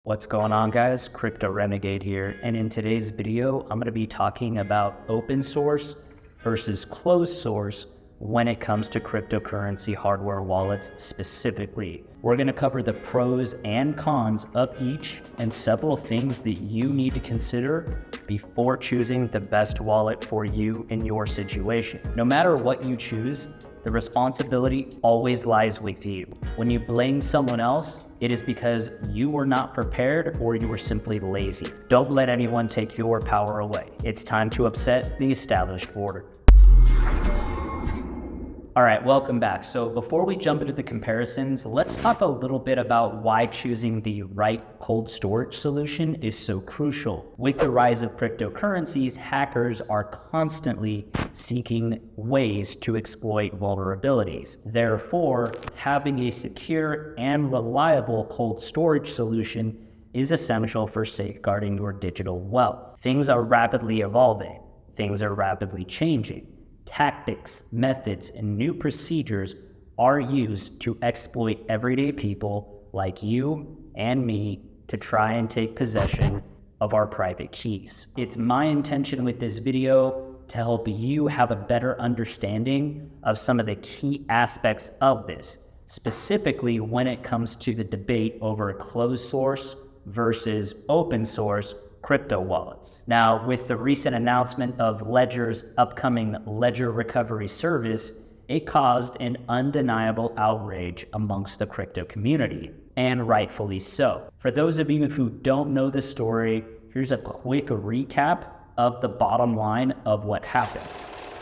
What's going on, guys? Crypto Renegade here, and in today's video I'm going to be talking about open source versus closed source when it comes to cryptocurrency hardware wallets specifically. We're going to cover the pros and cons of each and several things that you need to consider before choosing the best wallet for you in your situation. No matter what you choose, the responsibility always lies with you. When you blame someone else, it is because you were not prepared or you were simply lazy. Don't let anyone take your power away. It's time to upset the established order. All right, welcome back. So before we jump into the comparisons, let's talk a little bit about why choosing the right cold storage solution is so crucial. With the rise of cryptocurrencies, hackers are constantly seeking ways to exploit vulnerabilities. Therefore, having a secure and reliable cold storage solution is essential for safeguarding your digital wealth. Things are rapidly evolving. Things are rapidly changing. Tactics, methods, and new procedures are used to exploit everyday people like you and me to try and take possession of our private keys. It's my intention with this video to help you have a better understanding of some of the key aspects of this, specifically when it comes to the debate over closed source versus open source crypto wallets. Now, with the recent announcement of Ledger's upcoming Ledger Recovery Service, it caused an undeniable outrage amongst the crypto community, and rightfully so. For those of you who don't know the story, here's a quick recap of the bottom line of what happened.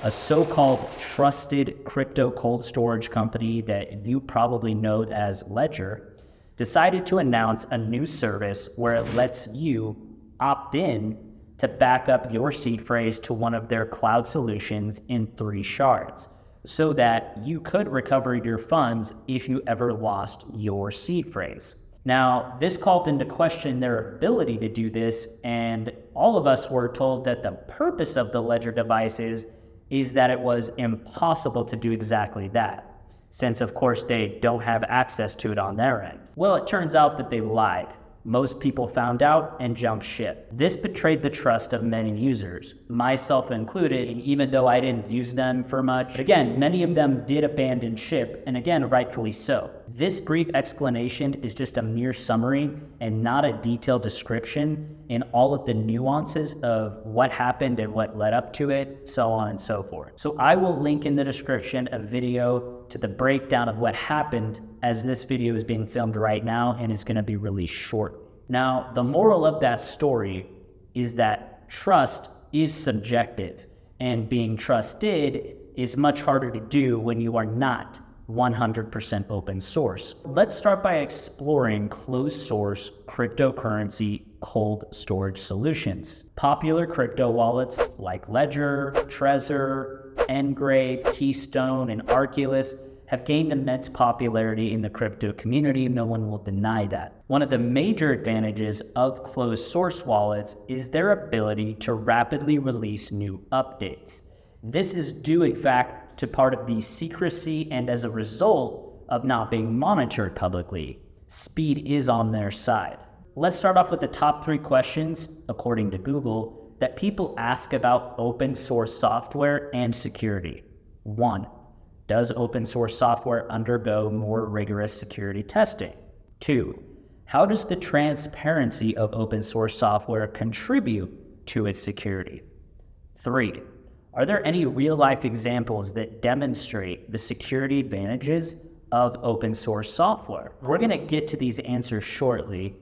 A so-called trusted crypto cold storage company that you probably know as Ledger decided to announce a new service where it lets you opt in to back up your seed phrase to one of their cloud solutions in 3 shards so that you could recover your funds if you ever lost your seed phrase. Now, this called into question their ability to do this, and all of us were told that the purpose of the Ledger devices is that it was impossible to do exactly that, since of course they don't have access to it on their end. Well, it turns out that they lied. Most people found out and jumped ship. This betrayed the trust of many users, myself included, and even though I didn't use them for much, again, many of them did abandon ship, and again, rightfully so. This brief explanation is just a mere summary and not a detailed description in all of the nuances of what happened and what led up to it, so on and so forth. So I will link in the description a video to the breakdown of what happened, as this video is being filmed right now and is going to be released shortly. Now, the moral of that story is that trust is subjective, and being trusted is much harder to do when you are not 100% open source. Let's start by exploring closed source cryptocurrency cold storage solutions. Popular crypto wallets like Ledger, Trezor, Engrave, Keystone, and Arculus have gained immense popularity in the crypto community. No one will deny that. One of the major advantages of closed source wallets is their ability to rapidly release new updates. This is due, in fact, to part of the secrecy and as a result of not being monitored publicly. Speed is on their side. Let's start off with the top 3 questions, according to Google, that people ask about open source software and security. 1. Does open source software undergo more rigorous security testing? 2. How does the transparency of open source software contribute to its security? 3. Are there any real-life examples that demonstrate the security advantages of open source software? We're going to get to these answers shortly,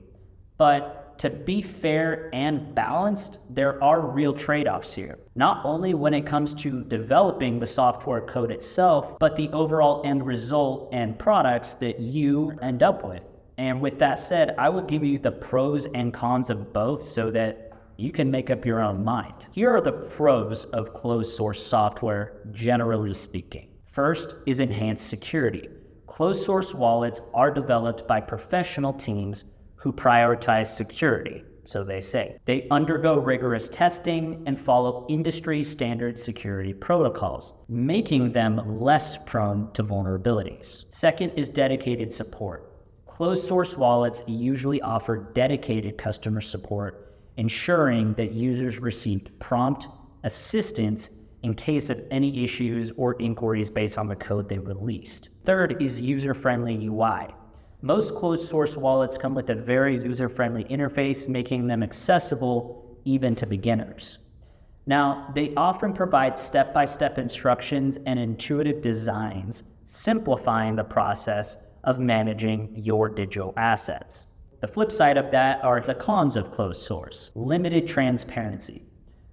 but to be fair and balanced, there are real trade-offs here. Not only when it comes to developing the software code itself, but the overall end result and products that you end up with. And with that said, I will give you the pros and cons of both so that you can make up your own mind. Here are the pros of closed source software, generally speaking. First is enhanced security. Closed source wallets are developed by professional teams who prioritize security, so they say. They undergo rigorous testing and follow industry standard security protocols, making them less prone to vulnerabilities. Second is dedicated support. Closed source wallets usually offer dedicated customer support, ensuring that users received prompt assistance in case of any issues or inquiries based on the code they released. Third is user-friendly UI. Most closed source wallets come with a very user-friendly interface, making them accessible even to beginners. Now, they often provide step-by-step instructions and intuitive designs, simplifying the process of managing your digital assets. The flip side of that are the cons of closed source. Limited transparency.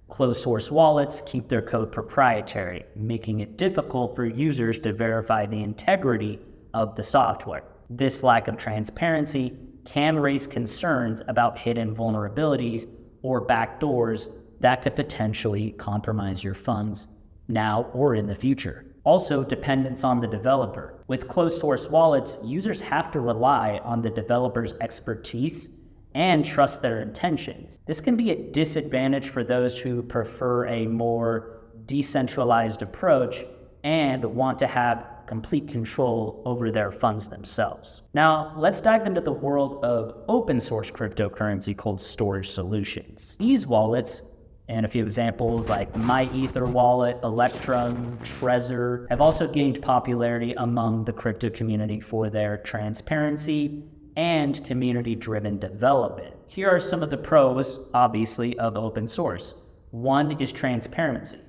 Closed source wallets keep their code proprietary, making it difficult for users to verify the integrity of the software. This lack of transparency can raise concerns about hidden vulnerabilities or backdoors that could potentially compromise your funds now or in the future. Also, dependence on the developer. With closed source wallets, users have to rely on the developer's expertise and trust their intentions. This can be a disadvantage for those who prefer a more decentralized approach and want to have complete control over their funds themselves. Now, let's dive into the world of open source cryptocurrency cold storage solutions. These wallets, and a few examples like MyEther Wallet, Electrum, Trezor, have also gained popularity among the crypto community for their transparency and community-driven development. Here are some of the pros, obviously, of open source. One is transparency.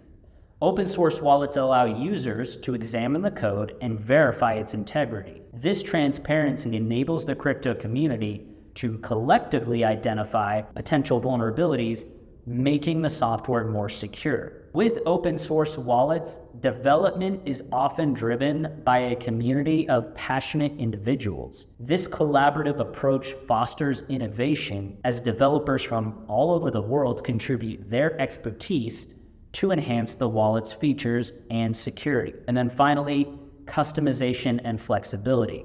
Open source wallets allow users to examine the code and verify its integrity. This transparency enables the crypto community to collectively identify potential vulnerabilities, making the software more secure. With open source wallets, development is often driven by a community of passionate individuals. This collaborative approach fosters innovation as developers from all over the world contribute their expertise to enhance the wallet's features and security. And then finally, customization and flexibility.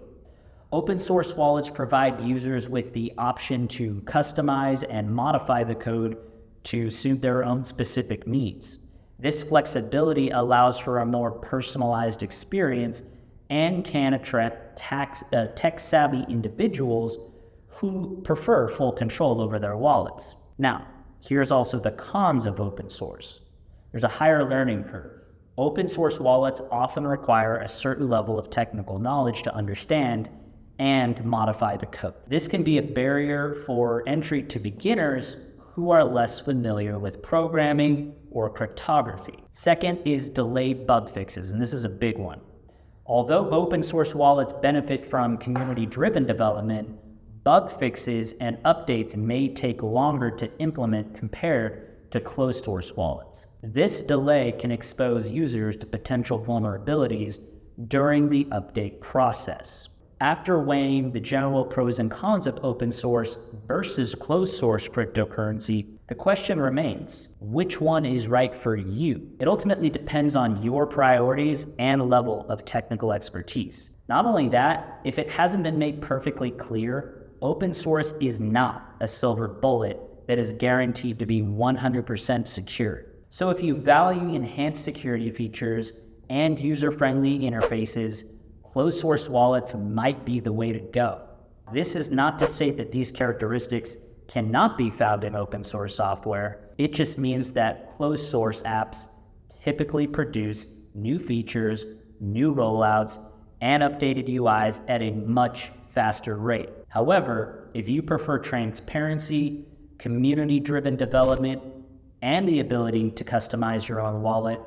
Open source wallets provide users with the option to customize and modify the code to suit their own specific needs. This flexibility allows for a more personalized experience and can attract tech-savvy individuals who prefer full control over their wallets. Now, here's also the cons of open source. There's a higher learning curve. Open source wallets often require a certain level of technical knowledge to understand and modify the code. This can be a barrier for entry to beginners who are less familiar with programming or cryptography. Second is delayed bug fixes, and this is a big one. Although open source wallets benefit from community-driven development, bug fixes and updates may take longer to implement compared to closed source wallets. This delay can expose users to potential vulnerabilities during the update process. After weighing the general pros and cons of open source versus closed source cryptocurrency, the question remains, which one is right for you? It ultimately depends on your priorities and level of technical expertise. Not only that, if it hasn't been made perfectly clear, open source is not a silver bullet that is guaranteed to be 100% secure. So if you value enhanced security features and user-friendly interfaces, closed source wallets might be the way to go. This is not to say that these characteristics cannot be found in open source software. It just means that closed source apps typically produce new features, new rollouts, and updated UIs at a much faster rate. However, if you prefer transparency, community-driven development, and the ability to customize your own wallet,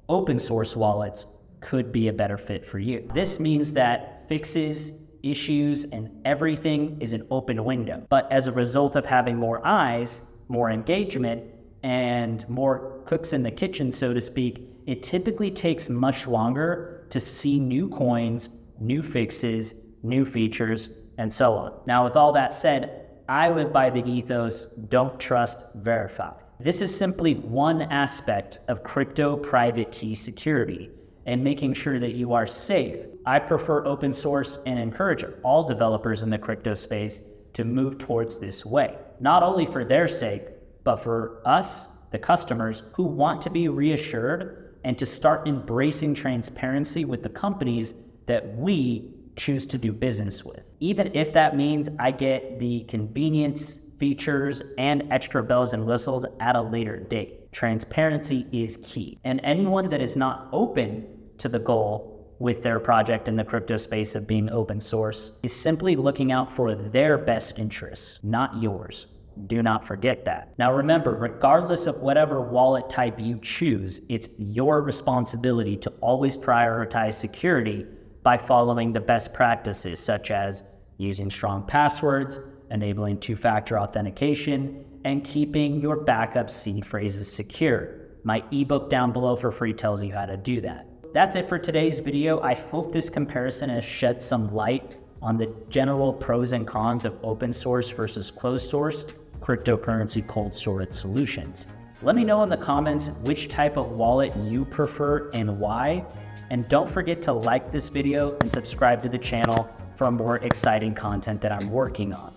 open source wallets could be a better fit for you. This means that fixes, issues, and everything is an open window. But as a result of having more eyes, more engagement, and more cooks in the kitchen, so to speak, it typically takes much longer to see new coins, new fixes, new features, and so on. Now, with all that said, I live by the ethos, don't trust, verify. This is simply one aspect of crypto private key security and making sure that you are safe. I prefer open source and encourage all developers in the crypto space to move towards this way, not only for their sake, but for us, the customers who want to be reassured and to start embracing transparency with the companies that we choose to do business with. Even if that means I get the convenience, features, and extra bells and whistles at a later date. Transparency is key. And anyone that is not open to the goal with their project in the crypto space of being open source is simply looking out for their best interests, not yours. Do not forget that. Now remember, regardless of whatever wallet type you choose, it's your responsibility to always prioritize security by following the best practices, such as using strong passwords, enabling two-factor authentication, and keeping your backup seed phrases secure. My ebook down below for free tells you how to do that. That's it for today's video. I hope this comparison has shed some light on the general pros and cons of open source versus closed source cryptocurrency cold storage solutions. Let me know in the comments which type of wallet you prefer and why. And don't forget to like this video and subscribe to the channel for more exciting content that I'm working on.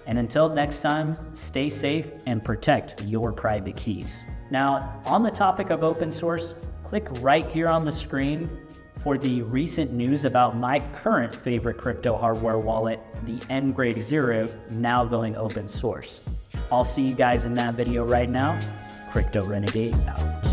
And until next time, stay safe and protect your private keys. Now, on the topic of open source, click right here on the screen for the recent news about my current favorite crypto hardware wallet, the Ngrade 0, now going open source. I'll see you guys in that video right now. Crypto Renegade out.